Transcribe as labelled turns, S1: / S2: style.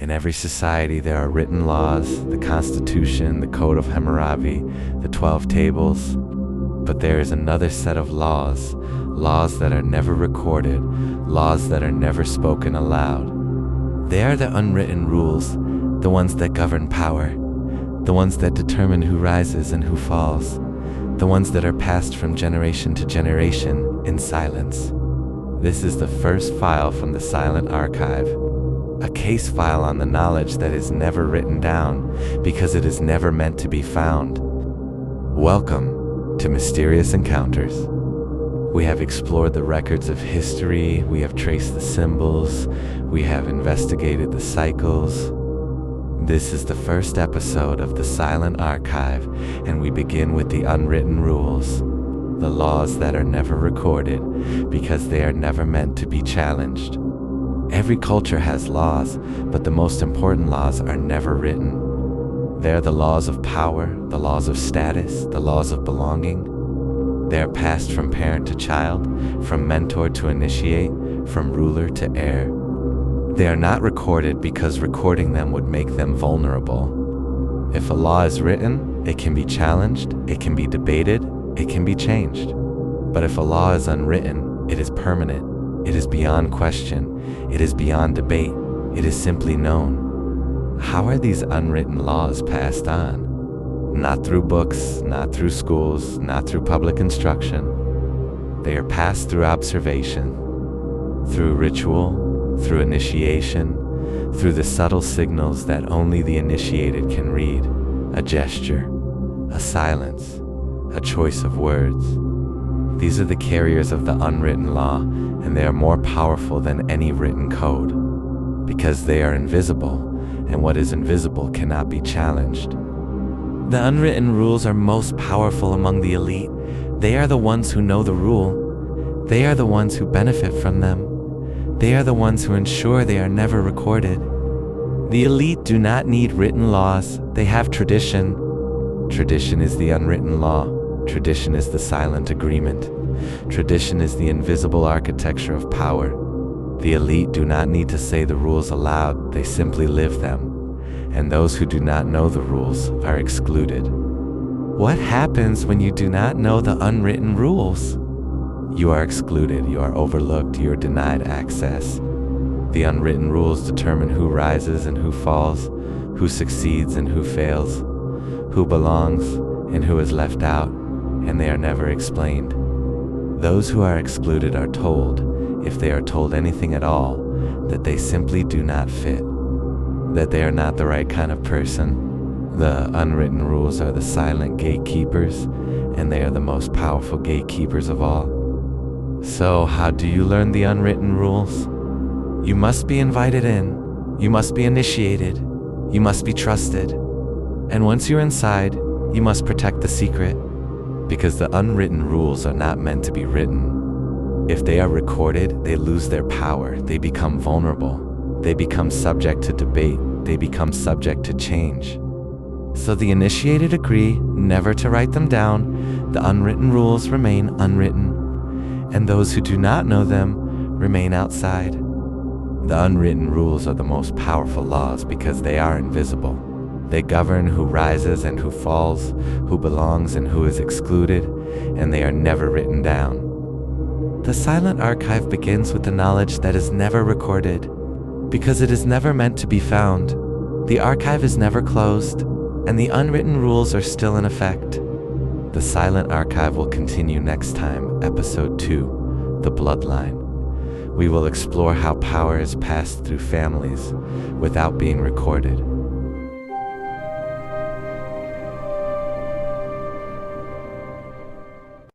S1: In every society, there are written laws, the Constitution, the Code of Hammurabi, the 12 Tables. But there is another set of laws, laws that are never recorded, laws that are never spoken aloud. They are the unwritten rules, the ones that govern power, the ones that determine who rises and who falls, the ones that are passed from generation to generation in silence. This is the first file from the silent archive, a case file on the knowledge that is never written down because it is never meant to be found. Welcome to Mysterious Encounters. We have explored the records of history, we have traced the symbols, we have investigated the cycles. This is the first episode of the Silent Archive, and we begin with the unwritten rules, the laws that are never recorded because they are never meant to be challenged. Every culture has laws, but the most important laws are never written. They are the laws of power, the laws of status, the laws of belonging. They are passed from parent to child, from mentor to initiate, from ruler to heir. They are not recorded because recording them would make them vulnerable. If a law is written, it can be challenged, it can be debated, it can be changed. But if a law is unwritten, it is permanent. It is beyond question. It is beyond debate. It is simply known. How are these unwritten laws passed on? Not through books, not through schools, not through public instruction. They are passed through observation, through ritual, through initiation, through the subtle signals that only the initiated can read. A gesture, a silence, a choice of words. These are the carriers of the unwritten law, and they are more powerful than any written code, because they are invisible, and what is invisible cannot be challenged. The unwritten rules are most powerful among the elite. They are the ones who know the rule. They are the ones who benefit from them. They are the ones who ensure they are never recorded. The elite do not need written laws. They have tradition. Tradition is the unwritten law. Tradition is the silent agreement. Tradition is the invisible architecture of power. The elite do not need to say the rules aloud, they simply live them. And those who do not know the rules are excluded. What happens when you do not know the unwritten rules? You are excluded, you are overlooked, you are denied access. The unwritten rules determine who rises and who falls, who succeeds and who fails, who belongs and who is left out, and they are never explained. Those who are excluded are told, if they are told anything at all, that they simply do not fit, that they are not the right kind of person. The unwritten rules are the silent gatekeepers, and they are the most powerful gatekeepers of all. So, how do you learn the unwritten rules? You must be invited in, you must be initiated, you must be trusted, and once you're inside, you must protect the secret. Because the unwritten rules are not meant to be written. If they are recorded, they lose their power, they become vulnerable, they become subject to debate, they become subject to change. So the initiated agree never to write them down, the unwritten rules remain unwritten, and those who do not know them remain outside. The unwritten rules are the most powerful laws because they are invisible. They govern who rises and who falls, who belongs and who is excluded, and they are never written down. The silent archive begins with the knowledge that is never recorded, because it is never meant to be found. The archive is never closed, and the unwritten rules are still in effect. The silent archive will continue next time, episode 2, The Bloodline. We will explore how power is passed through families without being recorded.